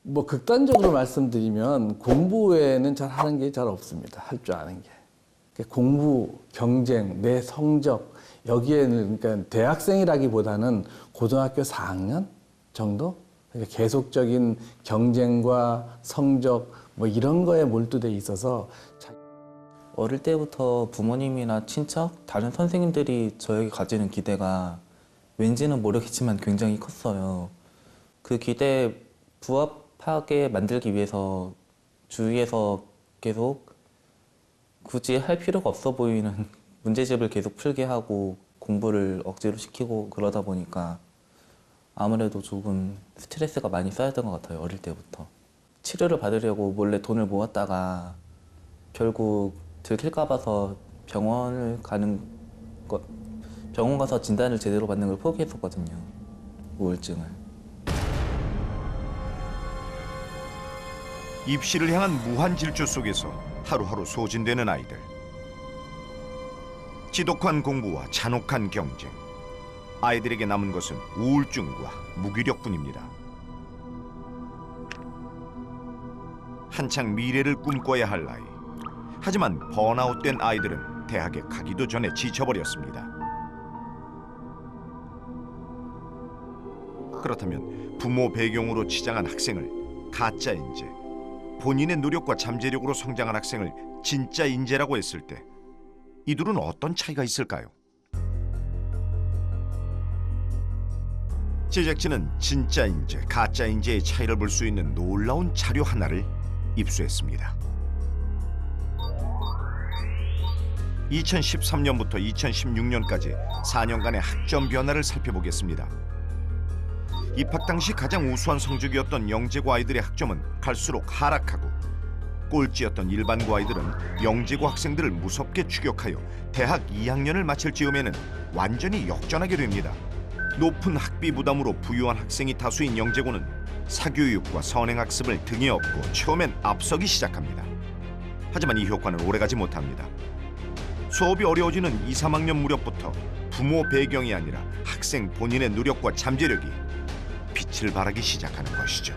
뭐 극단적으로 말씀드리면 공부 외에는 잘 하는 게 잘 없습니다. 할 줄 아는 게. 그러니까 공부, 경쟁, 내 성적 여기에는 그러니까 대학생이라기보다는 고등학교 4학년 정도? 그러니까 계속적인 경쟁과 성적 뭐 이런 거에 몰두돼 있어서 어릴 때부터 부모님이나 친척, 다른 선생님들이 저에게 가지는 기대가 왠지는 모르겠지만 굉장히 컸어요. 그 기대에 부합하게 만들기 위해서 주위에서 계속 굳이 할 필요가 없어 보이는 문제집을 계속 풀게 하고 공부를 억지로 시키고 그러다 보니까 아무래도 조금 스트레스가 많이 쌓였던 것 같아요, 어릴 때부터. 치료를 받으려고 몰래 돈을 모았다가 결국 들킬까 봐서 병원 가서 진단을 제대로 받는 걸 포기했었거든요, 우울증을. 입시를 향한 무한 질주 속에서 하루하루 소진되는 아이들. 지독한 공부와 잔혹한 경쟁. 아이들에게 남은 것은 우울증과 무기력뿐입니다. 한창 미래를 꿈꿔야 할 나이. 하지만 번아웃된 아이들은 대학에 가기도 전에 지쳐버렸습니다. 그렇다면 부모 배경으로 치장한 학생을 가짜 인재, 본인의 노력과 잠재력으로 성장한 학생을 진짜 인재라고 했을 때 이 둘은 어떤 차이가 있을까요? 제작진은 진짜 인재, 가짜 인재의 차이를 볼 수 있는 놀라운 자료 하나를 입수했습니다. 2013년부터 2016년까지 4년간의 학점 변화를 살펴보겠습니다. 입학 당시 가장 우수한 성적이었던 영재고 아이들의 학점은 갈수록 하락하고 꼴찌였던 일반고 아이들은 영재고 학생들을 무섭게 추격하여 대학 2학년을 마칠 즈음에는 완전히 역전하게 됩니다. 높은 학비 부담으로 부유한 학생이 다수인 영재고는 사교육과 선행학습을 등에 업고 처음엔 앞서기 시작합니다. 하지만 이 효과는 오래가지 못합니다. 수업이 어려워지는 2, 3학년 무렵부터 부모 배경이 아니라 학생 본인의 노력과 잠재력이 빛을 발하기 시작하는 것이죠.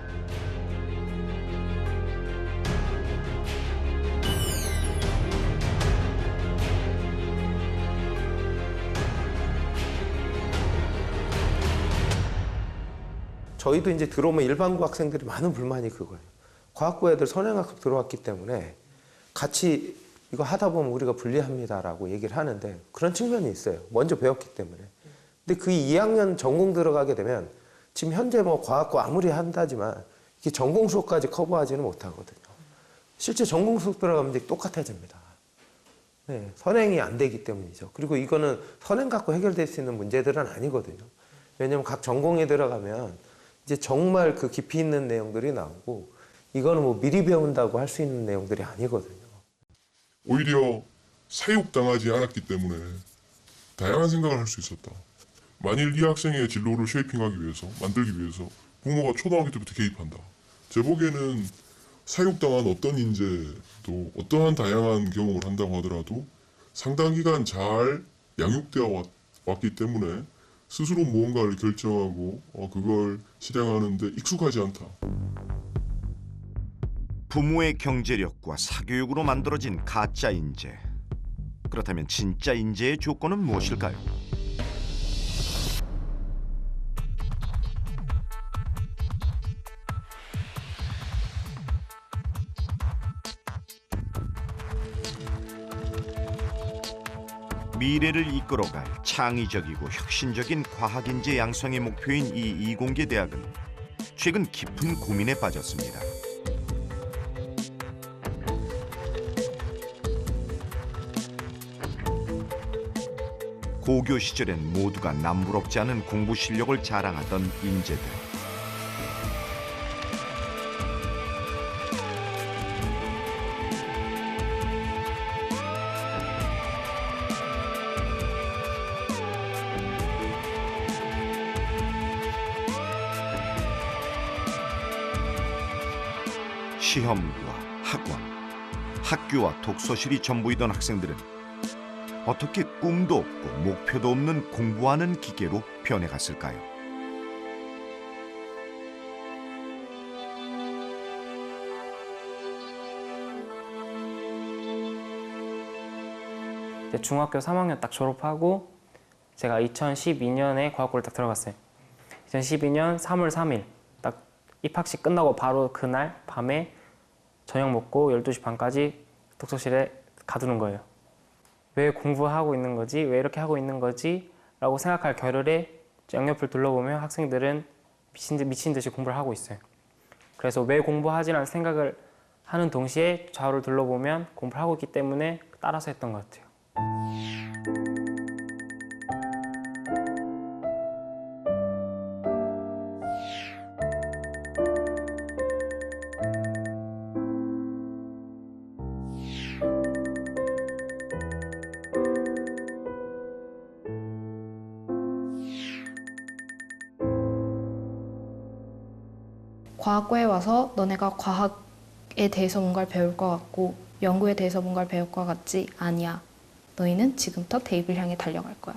저희도 이제 들어오면 일반고 학생들이 많은 불만이 그거예요. 과학고 애들 선행학습 들어왔기 때문에 같이 이거 하다 보면 우리가 불리합니다라고 얘기를 하는데 그런 측면이 있어요. 먼저 배웠기 때문에. 근데 그 2학년 전공 들어가게 되면 지금 현재 뭐 과학고 아무리 한다지만 이게 전공 수업까지 커버하지는 못하거든요. 실제 전공 수업 들어가면 이제 똑같아집니다. 네, 선행이 안 되기 때문이죠. 그리고 이거는 선행 갖고 해결될 수 있는 문제들은 아니거든요. 왜냐하면 각 전공에 들어가면 이제 정말 그 깊이 있는 내용들이 나오고 이거는 뭐 미리 배운다고 할 수 있는 내용들이 아니거든요. 오히려 사육당하지 않았기 때문에 다양한 생각을 할 수 있었다. 만일 이 학생의 진로를 쉐이핑하기 위해서, 만들기 위해서 부모가 초등학교 때부터 개입한다. 제 보기에는 사육당한 어떤 인재도 어떠한 다양한 경험을 한다고 하더라도 상당 기간 잘 양육되어 왔기 때문에 스스로 무언가를 결정하고 그걸 실행하는 데 익숙하지 않다. 부모의 경제력과 사교육으로 만들어진 가짜 인재. 그렇다면 진짜 인재의 조건은 무엇일까요? 미래를 이끌어갈 창의적이고 혁신적인 과학인재 양성의 목표인 이 이공계 대학은 최근 깊은 고민에 빠졌습니다. 고교 시절엔 모두가 남부럽지 않은 공부 실력을 자랑하던 인재들. 시험과 학원, 학교와 독서실이 전부이던 학생들은 어떻게 꿈도 없고 목표도 없는 공부하는 기계로 변해갔을까요? 이제 중학교 3학년 딱 졸업하고 제가 2012년에 과학고를 딱 들어갔어요. 2012년 3월 3일 딱 입학식 끝나고 바로 그날 밤에 저녁 먹고 12시 반까지 독서실에 가두는 거예요. 왜 공부하고 있는 거지? 왜 이렇게 하고 있는 거지? 라고 생각할 겨를에 양옆을 둘러보면 학생들은 미친 듯이 공부를 하고 있어요. 그래서 왜 공부하지라는 생각을 하는 동시에 좌우를 둘러보면 공부를 하고 있기 때문에 따라서 했던 것 같아요. 과학고에 와서 너네가 과학에 대해서 뭔가를 배울 것 같고 연구에 대해서 뭔가를 배울 것 같지? 아니야. 너희는 지금부터 대입을 향해 달려갈 거야.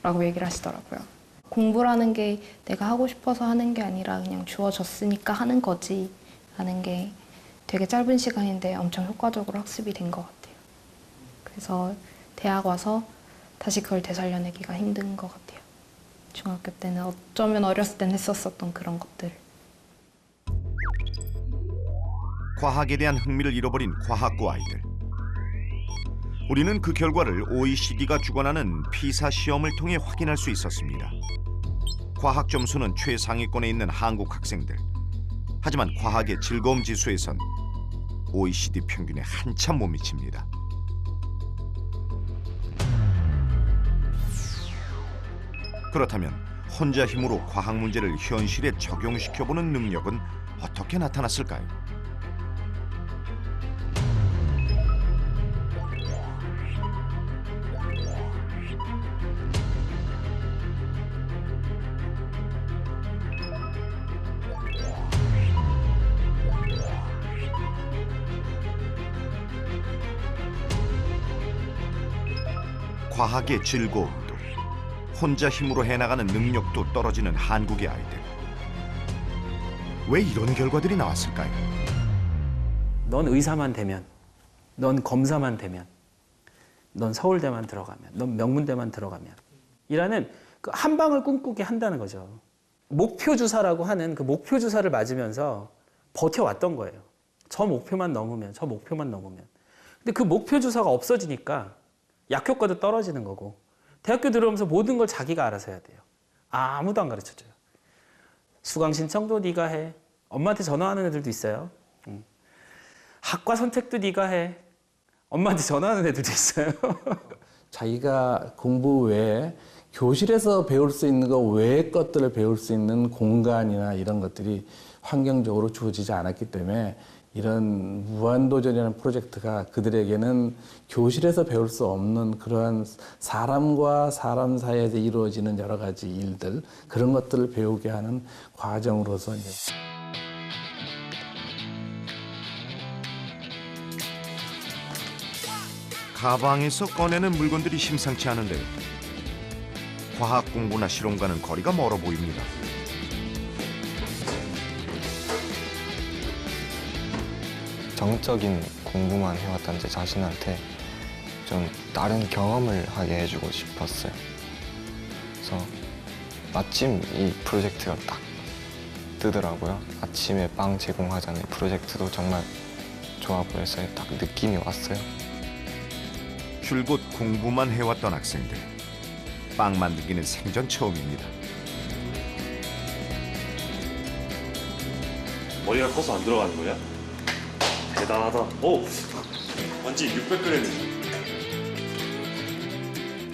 라고 얘기를 하시더라고요. 공부라는 게 내가 하고 싶어서 하는 게 아니라 그냥 주어졌으니까 하는 거지 라는 게 되게 짧은 시간인데 엄청 효과적으로 학습이 된 것 같아요. 그래서 대학 와서 다시 그걸 되살려내기가 힘든 것 같아요. 중학교 때는 어쩌면 어렸을 땐 했었던 그런 것들. 과학에 대한 흥미를 잃어버린 과학고 아이들. 우리는 그 결과를 OECD가 주관하는 피사 시험을 통해 확인할 수 있었습니다. 과학 점수는 최상위권에 있는 한국 학생들. 하지만 과학의 즐거움 지수에선 OECD 평균에 한참 못 미칩니다. 그렇다면 혼자 힘으로 과학 문제를 현실에 적용시켜보는 능력은 어떻게 나타났을까요? 과학의 즐거움도 혼자 힘으로 해나가는 능력도 떨어지는 한국의 아이들. 왜 이런 결과들이 나왔을까요? 넌 의사만 되면, 넌 검사만 되면, 넌 서울대만 들어가면, 넌 명문대만 들어가면 이라는 그 한 방을 꿈꾸게 한다는 거죠. 목표 주사라고 하는 그 목표 주사를 맞으면서 버텨왔던 거예요. 저 목표만 넘으면, 저 목표만 넘으면. 근데 그 목표 주사가 없어지니까 약효과도 떨어지는 거고 대학교 들어오면서 모든 걸 자기가 알아서 해야 돼요. 아무도 안 가르쳐줘요. 수강 신청도 네가 해. 엄마한테 전화하는 애들도 있어요. 학과 선택도 네가 해. 엄마한테 전화하는 애들도 있어요. 자기가 공부 외에 교실에서 배울 수 있는 것 외의 것들을 배울 수 있는 공간이나 이런 것들이 환경적으로 주어지지 않았기 때문에 이런 무한도전이라는 프로젝트가 그들에게는 교실에서 배울 수 없는 그러한 사람과 사람 사이에서 이루어지는 여러 가지 일들, 그런 것들을 배우게 하는 과정으로서 이제 가방에서 꺼내는 물건들이 심상치 않은데요. 과학 공부나 실험과는 거리가 멀어 보입니다. 정적인 공부만 해왔던 제 자신한테 좀 다른 경험을 하게 해주고 싶었어요. 그래서 마침 이 프로젝트가 딱 뜨더라고요. 아침에 빵 제공하자는 프로젝트도 정말 좋아 보여서 딱 느낌이 왔어요. 줄곧 공부만 해왔던 학생들. 빵 만들기는 생전 처음입니다. 머리가 커서 안 들어가는 거야? 대단하다. 오! 완전 600g이지.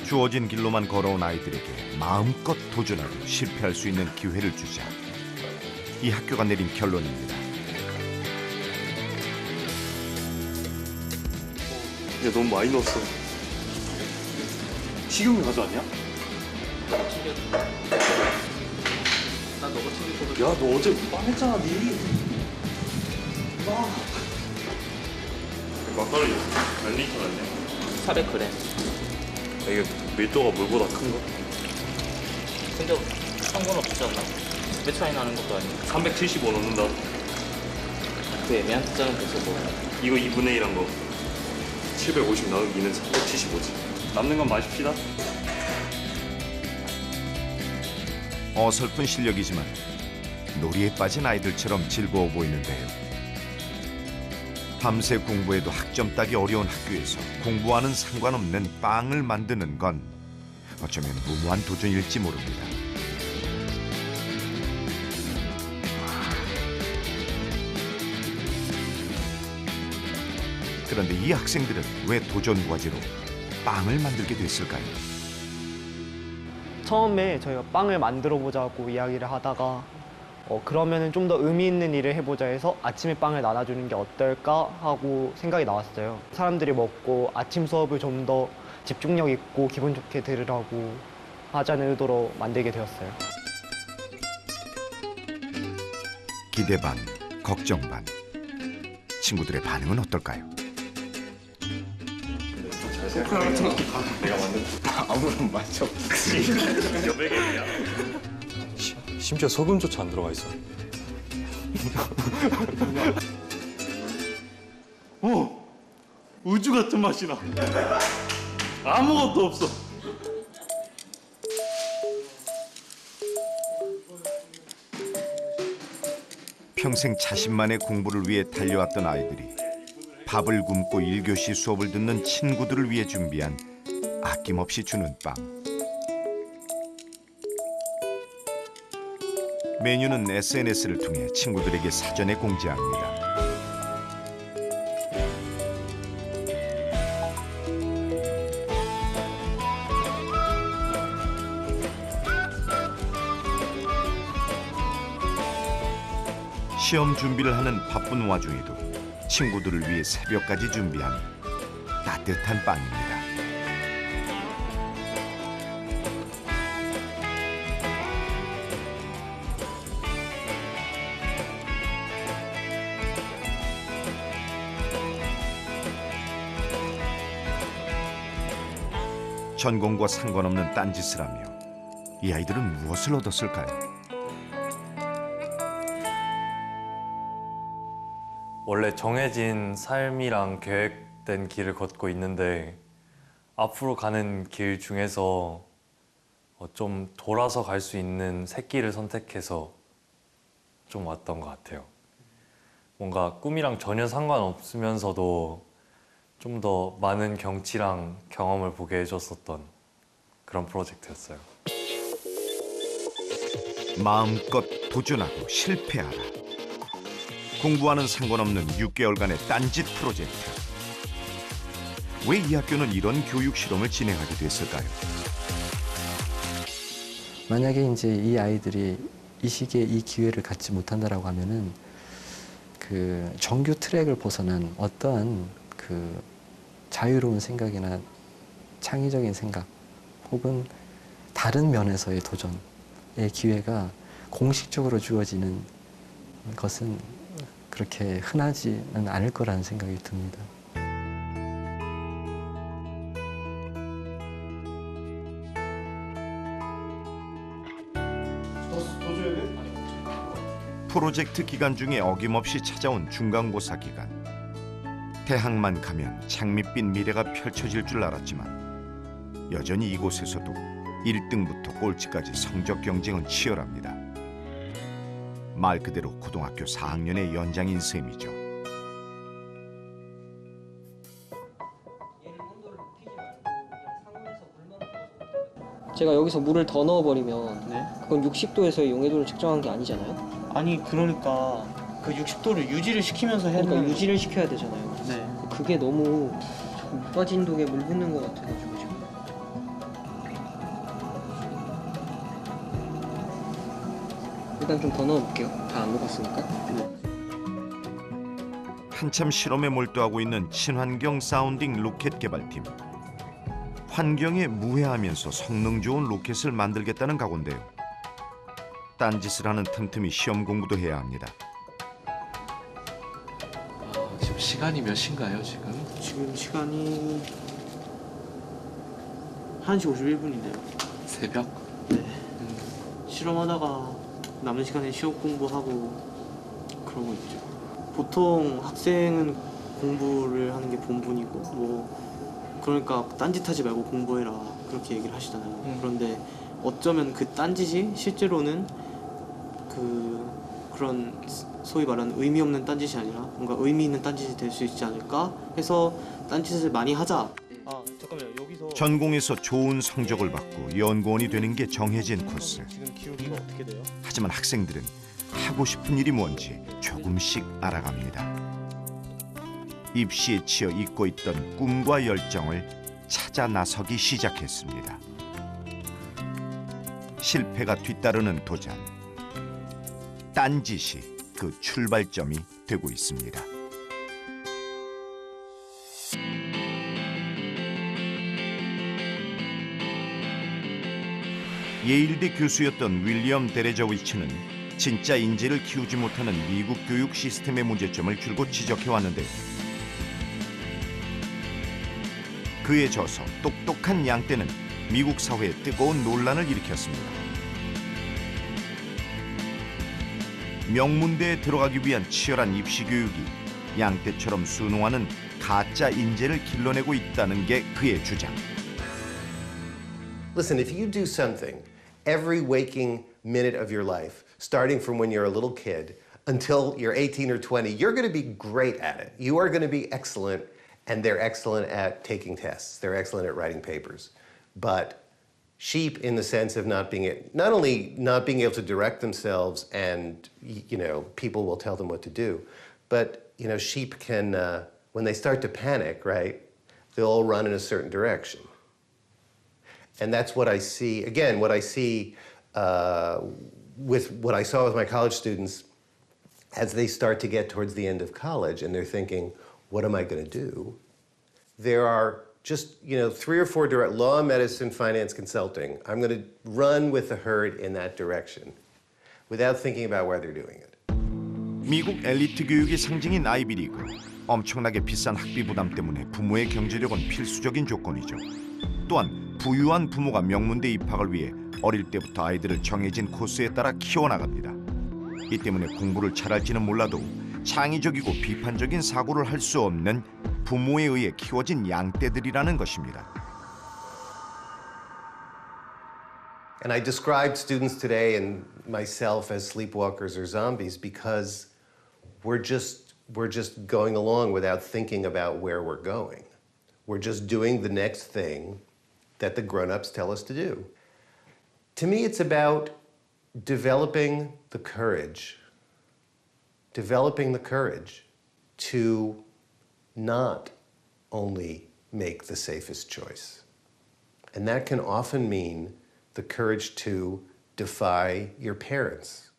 주어진 길로만 걸어온 아이들에게 마음껏 도전하고 실패할 수 있는 기회를 주자. 이 학교가 내린 결론입니다. 야, 너무 많이 넣었어. 식용유 가져왔냐? 나 너가 챙겼거든. 야, 너 어제 빵 했잖아, 니. 막걸리 몇 리터 났냐? 400g. 이게 밀도가 물보다 큰 거? 근데 상관없지 않나? 몇 차이 나는 것도 아니고. 375 넣는다. 그 애매한 숫자는 그래서 뭐. 이거 2분의 1한 거. 750 나누기는 375지. 남는 건 마십시다. 어설픈 실력이지만 놀이에 빠진 아이들처럼 즐거워 보이는데요. 밤새 공부해도 학점 따기 어려운 학교에서 공부와는 상관없는 빵을 만드는 건 어쩌면 무모한 도전일지 모릅니다. 그런데 이 학생들은 왜 도전 과제로 빵을 만들게 됐을까요? 처음에 저희가 빵을 만들어 보자고 이야기를 하다가 그러면은 좀 더 의미 있는 일을 해보자 해서 아침에 빵을 나눠주는 게 어떨까 하고 생각이 나왔어요. 사람들이 먹고 아침 수업을 좀 더 집중력 있고 기분 좋게 들으라고 하자는 의도로 만들게 되었어요. 기대 반, 걱정 반. 친구들의 반응은 어떨까요? 내가 만든 아무런 말도 없지. 여백이야. 심지어 소금조차 안 들어가 있어. 우주 같은 맛이 나. 아무것도 없어. 평생 자신만의 공부를 위해 달려왔던 아이들이 밥을 굶고 1교시 수업을 듣는 친구들을 위해 준비한 아낌없이 주는 빵. 메뉴는 SNS를 통해 친구들에게 사전에 공지합니다. 시험 준비를 하는 바쁜 와중에도 친구들을 위해 새벽까지 준비한 따뜻한 빵입니다. 전공과 상관없는 딴짓을 하며 이 아이들은 무엇을 얻었을까요? 원래 정해진 삶이랑 계획된 길을 걷고 있는데 앞으로 가는 길 중에서 좀 돌아서 갈 수 있는 샛길을 선택해서 좀 왔던 것 같아요. 뭔가 꿈이랑 전혀 상관없으면서도 좀 더 많은 경치랑 경험을 보게 해줬었던 그런 프로젝트였어요. 마음껏 도전하고 실패하라. 공부와는 상관없는 6개월간의 딴짓 프로젝트. 왜 이 학교는 이런 교육 실험을 진행하게 됐을까요? 만약에 이제 이 아이들이 이 시기에 이 기회를 갖지 못한다라고 하면은 그 정규 트랙을 벗어난 어떠한 그 자유로운 생각이나 창의적인 생각 혹은 다른 면에서의 도전의 기회가 공식적으로 주어지는 것은 그렇게 흔하지는 않을 거라는 생각이 듭니다. 프로젝트 기간 중에 어김없이 찾아온 중간고사 기간. 대학만 가면 장밋빛 미래가 펼쳐질 줄 알았지만 여전히 이곳에서도 1등부터 꼴찌까지 성적 경쟁은 치열합니다. 말 그대로 고등학교 4학년의 연장인 셈이죠. 제가 여기서 물을 더 넣어버리면 그건 60도에서의 용해도를 측정한 게 아니잖아요? 아니 그러니까 그 60도를 유지를 시키면서 해야 그러니까 유지를 시켜야 되잖아요. 네. 그게 너무 못 빠진 독에 물 붓는 것 같아가지고 지금. 일단 좀 더 넣어볼게요. 다 안 녹았으니까. 한참 실험에 몰두하고 있는 친환경 사운딩 로켓 개발팀. 환경에 무해하면서 성능 좋은 로켓을 만들겠다는 각오인데요. 딴짓을 하는 틈틈이 시험 공부도 해야 합니다. 지금 시간이 몇 시인가요, 지금? 지금 시간이 1시 51분인데요. 새벽? 네. 실험하다가 남은 시간에 시험 공부하고 그러고 있죠. 보통 학생은 공부를 하는 게 본분이고 뭐 그러니까 딴짓하지 말고 공부해라 그렇게 얘기를 하시잖아요. 그런데 어쩌면 그 딴짓이 실제로는 그런 소위 말하는 의미 없는 딴짓이 아니라 뭔가 의미 있는 딴짓이 될 수 있지 않을까 해서 딴짓을 많이 하자. 아 잠깐만요. 여기서 전공에서 좋은 성적을 받고 연구원이 되는 게 정해진 코스. 지금 기울기가 어떻게 돼요? 하지만 학생들은 하고 싶은 일이 뭔지 조금씩 알아갑니다. 입시에 치여 잊고 있던 꿈과 열정을 찾아 나서기 시작했습니다. 실패가 뒤따르는 도전. 딴짓이 그 출발점이 되고 있습니다. 예일대 교수였던 윌리엄 데레저위치는 진짜 인재를 키우지 못하는 미국 교육 시스템의 문제점을 줄곧 지적해왔는데 그의 저서 똑똑한 양떼는 미국 사회에 뜨거운 논란을 일으켰습니다. 명문대에 들어가기 위한 치열한 입시 교육이 양떼처럼 순응하는 가짜 인재를 길러내고 있다는 게 그의 주장. Listen, if you do something every waking minute of your life, starting from when you're a little kid until you're 18 or 20, you're going to be great at it. You are going to be excellent, and they're excellent at taking tests. They're excellent at writing papers. But sheep, in the sense of not only not being able to direct themselves, and people will tell them what to do, but sheep can, when they start to panic, right, they'll all run in a certain direction. And that's what I see, again, what I see with what I saw with my college students as they start to get towards the end of college and they're thinking, what am I going to do? There are just 3 or 4 direct law, medicine, finance, consulting. I'm going to run with the herd in that direction without thinking about why they're doing it. 미국 엘리트 교육의 상징인 아이비리그. 엄청나게 비싼 학비 부담 때문에 부모의 경제력은 필수적인 조건이죠. 또한 부유한 부모가 명문대 입학을 위해 어릴 때부터 아이들을 정해진 코스에 따라 키워나갑니다. 이 때문에 공부를 잘할지는 몰라도 창의적이고 비판적인 사고를 할 수 없는 부모에 의해 키워진 양떼들이라는 것입니다. And I described students today and myself as sleepwalkers or zombies because we're just going along without thinking about where we're going. We're just doing the next thing that the grown-ups tell us to do. To me, it's about developing the courage to not only make the safest choice. And that can often mean the courage to defy your parents.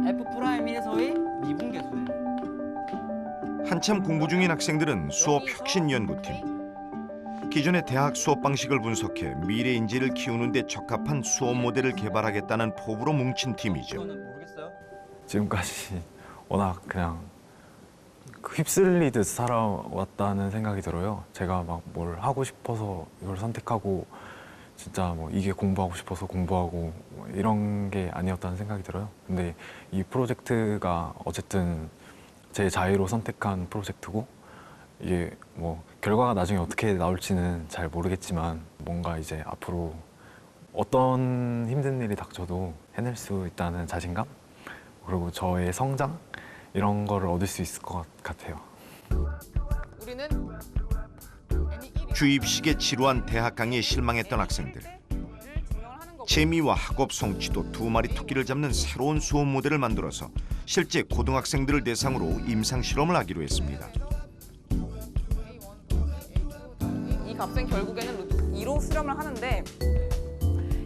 F'1에서의 미분계수에 한참 공부 중인 학생들은 수업 혁신 연구팀. 기존의 대학 수업 방식을 분석해 미래 인재를 키우는 데 적합한 수업 모델을 개발하겠다는 포부로 뭉친 팀이죠. 지금까지 워낙 그냥 휩쓸리듯 살아왔다는 생각이 들어요. 제가 막 뭘 하고 싶어서 이걸 선택하고 진짜 뭐 이게 공부하고 싶어서 공부하고 뭐 이런 게 아니었다는 생각이 들어요. 근데 이 프로젝트가 어쨌든 제 자유로 선택한 프로젝트고 이게 뭐 결과가 나중에 어떻게 나올지는 잘 모르겠지만 뭔가 이제 앞으로 어떤 힘든 일이 닥쳐도 해낼 수 있다는 자신감 그리고 저의 성장 이런 거를 얻을 수 있을 것 같아요. 주입식에 지루한 대학 강의에 실망했던 학생들. 재미와 학업 성취도 2마리 토끼를 잡는 새로운 수업 모델을 만들어서 실제 고등학생들을 대상으로 임상 실험을 하기로 했습니다. 이 값은 결국에는 2로 수렴을 하는데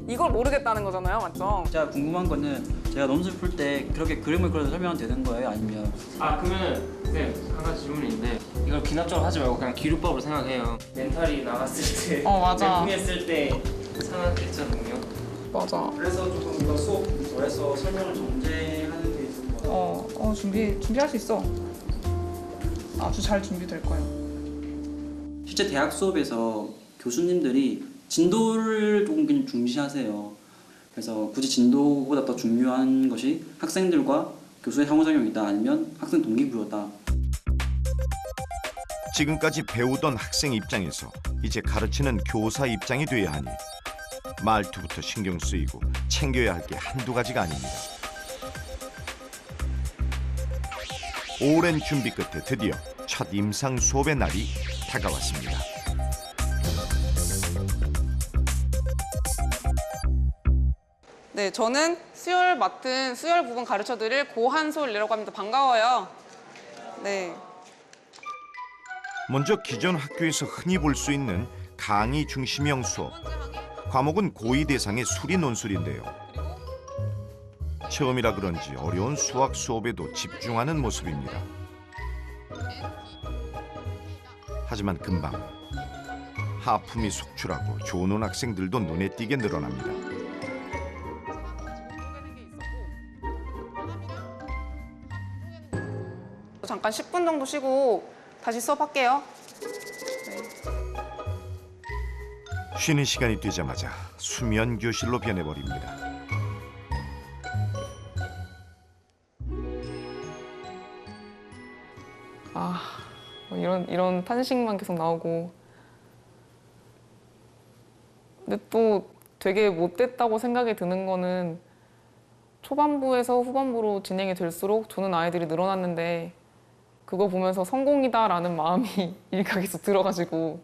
이걸 모르겠다는 거잖아요, 맞죠? 제가 궁금한 거는 제가 논술 풀 때 그렇게 그림을 그려서 설명하면 되는 거예요? 아니면 그러면은 한 가지 질문이 있는데 이걸 기납적으로 하지 말고 그냥 기류법으로 생각해요. 멘탈이 나갔을 때 맞아. 멘붕했을 때 생각했죠 능력. 맞아. 그래서 조금 더 수업 더해서 설명을 정제하는 게 있을 것 같아요. 준비할 수 있어. 아주 잘 준비될 거예요. 실제 대학 수업에서 교수님들이 진도를 조금 그냥 중시하세요. 그래서 굳이 진도보다 더 중요한 것이 학생들과 교수의 상호작용이다 아니면 학생 동기부여다. 지금까지 배우던 학생 입장에서 이제 가르치는 교사 입장이 돼야 하니 말투부터 신경 쓰이고 챙겨야 할 게 한두 가지가 아닙니다. 오랜 준비 끝에 드디어 첫 임상 수업의 날이 다가왔습니다. 네, 저는 수열 맡은 수열 부분 가르쳐드릴 고한솔이라고 합니다. 반가워요. 네. 먼저 기존 학교에서 흔히 볼 수 있는 강의 중심형 수업. 과목은 고2 대상의 수리 논술인데요. 처음이라 그런지 어려운 수학 수업에도 집중하는 모습입니다. 하지만 금방 하품이 속출하고 조는 학생들도 눈에 띄게 늘어납니다. 잠깐 10분 정도 쉬고 다시 수업할게요. 쉬는 시간이 되자마자 수면 교실로 변해버립니다. 아, 이런 탄식만 계속 나오고. 근데 또 되게 못됐다고 생각이 드는 거는 초반부에서 후반부로 진행이 될수록 조는 아이들이 늘어났는데 그거 보면서 성공이다라는 마음이 일각에서 들어가지고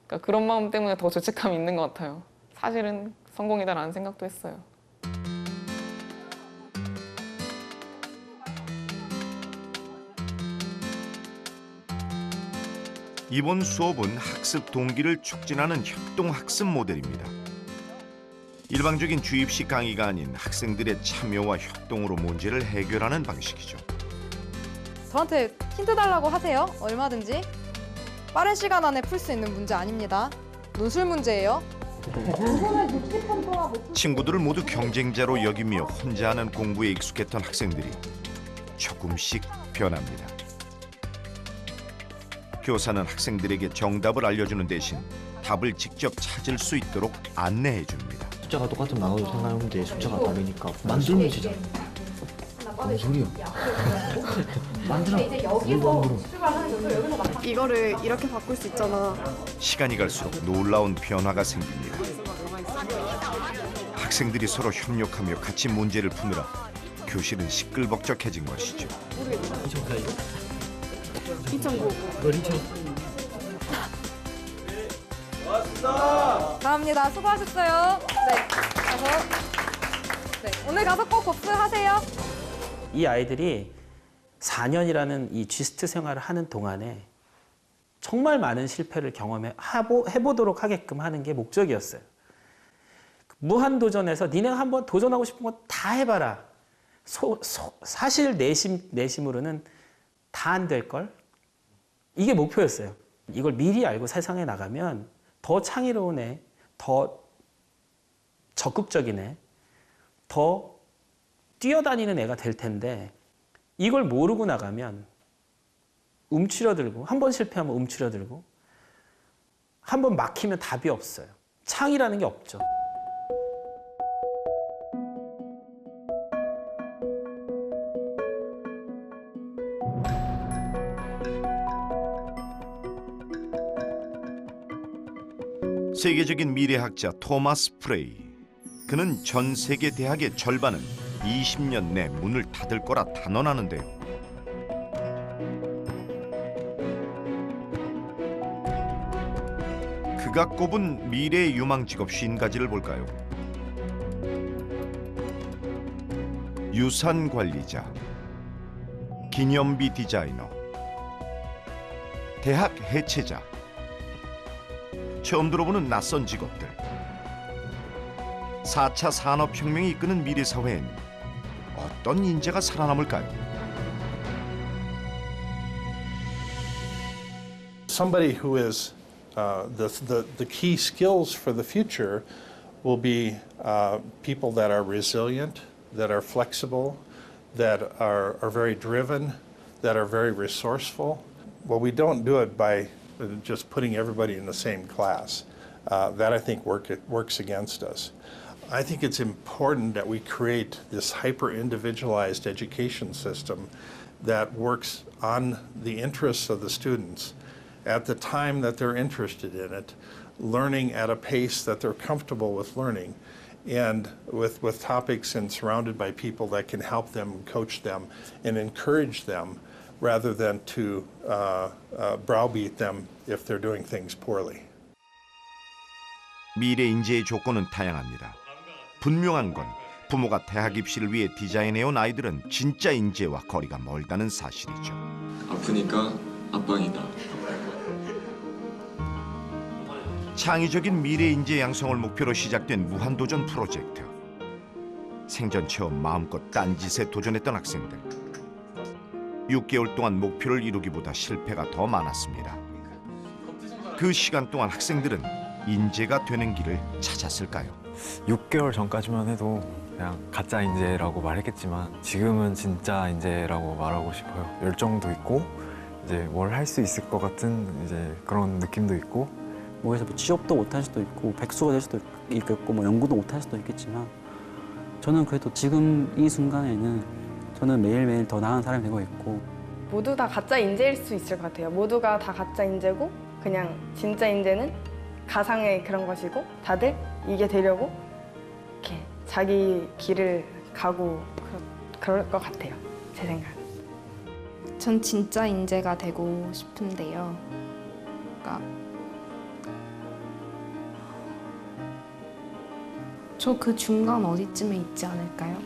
그러니까 그런 마음 때문에 더 죄책감이 있는 것 같아요. 사실은 성공이다라는 생각도 했어요. 이번 수업은 학습 동기를 촉진하는 협동학습 모델입니다. 일방적인 주입식 강의가 아닌 학생들의 참여와 협동으로 문제를 해결하는 방식이죠. 저한테 힌트 달라고 하세요. 얼마든지. 빠른 시간 안에 풀 수 있는 문제 아닙니다. 논술 문제예요. 친구들을 모두 경쟁자로 여기며 혼자 하는 공부에 익숙했던 학생들이 조금씩 변합니다. 교사는 학생들에게 정답을 알려주는 대신 답을 직접 찾을 수 있도록 안내해 줍니다. 숫자가 똑같으면 나눠도 상관없는데 숫자가 다르니까 만들면 되잖아. 뭔 소리야? 만들어. 이거를 이렇게 바꿀 수 있잖아. 시간이 갈수록 놀라운 변화가 생깁니다. 학생들이 서로 협력하며 같이 문제를 푸느라 교실은 시끌벅적해진 것이죠. 2009. 감사합니다. 수고하셨어요. 네. 오늘 가서 꼭 복습하세요. 이 아이들이 4년이라는 이 쥐스트 생활을 하는 동안에 정말 많은 실패를 해보도록 하게끔 하는 게 목적이었어요. 무한도전에서 니네가 한번 도전하고 싶은 거 다 해봐라. 사실 내심으로는 다 안 될걸? 이게 목표였어요. 이걸 미리 알고 세상에 나가면 더 창의로운 애, 더 적극적인 애, 더 뛰어다니는 애가 될 텐데 이걸 모르고 나가면 움츠러들고 한 번 실패하면 움츠러들고 한 번 막히면 답이 없어요. 창의라는 게 없죠. 세계적인 미래학자 토마스 프레이. 그는 전 세계 대학의 절반은 20년 내 문을 닫을 거라 단언하는데요. 그가 꼽은 미래의 유망 직업 50가지를 볼까요? 유산 관리자, 기념비 디자이너, 대학 해체자, 처음 들어보는 낯선 직업들. 4차 산업혁명이 이끄는 미래 사회엔 어떤 인재가 살아남을까요? Somebody who is the key skills for the future will be people that are resilient, that are flexible, that are very driven, that are very resourceful. Well, we don't do it by just putting everybody in the same class. That I think works against us. I think it's important that we create this hyper-individualized education system that works on the interests of the students at the time that they're interested in it, learning at a pace that they're comfortable with learning, and with topics and surrounded by people that can help them, coach them, and encourage them rather than to browbeat them if they're doing things poorly. 미래 인재의 조건은 다양합니다. 분명한 건 부모가 대학 입시를 위해 디자인해온 아이들은 진짜 인재와 거리가 멀다는 사실이죠. 아프니까 앞방이다. 창의적인 미래 인재 양성을 목표로 시작된 무한도전 프로젝트. 생전 처음 마음껏 딴짓에 도전했던 학생들. 6개월 동안 목표를 이루기보다 실패가 더 많았습니다. 그 시간 동안 학생들은 인재가 되는 길을 찾았을까요? 6개월 전까지만 해도 그냥 가짜 인재라고 말했겠지만 지금은 진짜 인재라고 말하고 싶어요. 열정도 있고 이제 뭘 할 수 있을 것 같은 이제 그런 느낌도 있고 뭐해서 뭐 취업도 못할 수도 있고 백수가 될 수도 있겠고 뭐 연구도 못할 수도 있겠지만 저는 그래도 지금 이 순간에는 저는 매일매일 더 나은 사람이 되고 있고 모두 다 가짜 인재일 수 있을 것 같아요. 모두가 다 가짜 인재고 그냥 진짜 인재는 가상의 그런 것이고 다들 이게 되려고 이렇게 자기 길을 가고 그럴 것 같아요. 제 생각. 전 진짜 인재가 되고 싶은데요. 그러니까 저 그 중간 어디쯤에 있지 않을까요?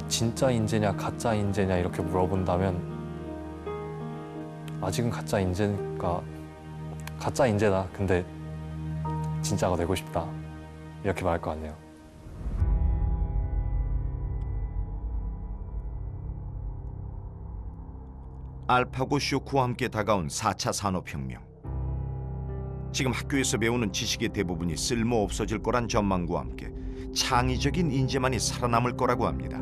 진짜 인재냐 가짜 인재냐 이렇게 물어본다면 아직은 가짜 인재다. 근데 진짜가 되고 싶다. 이렇게 말할 것 같네요. 알파고 쇼크와 함께 다가온 4차 산업혁명. 지금 학교에서 배우는 지식의 대부분이 쓸모 없어질 거란 전망과 함께 창의적인 인재만이 살아남을 거라고 합니다.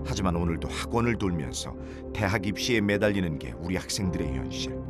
하지만 오늘도 학원을 돌면서 대학 입시에 매달리는 게 우리 학생들의 현실.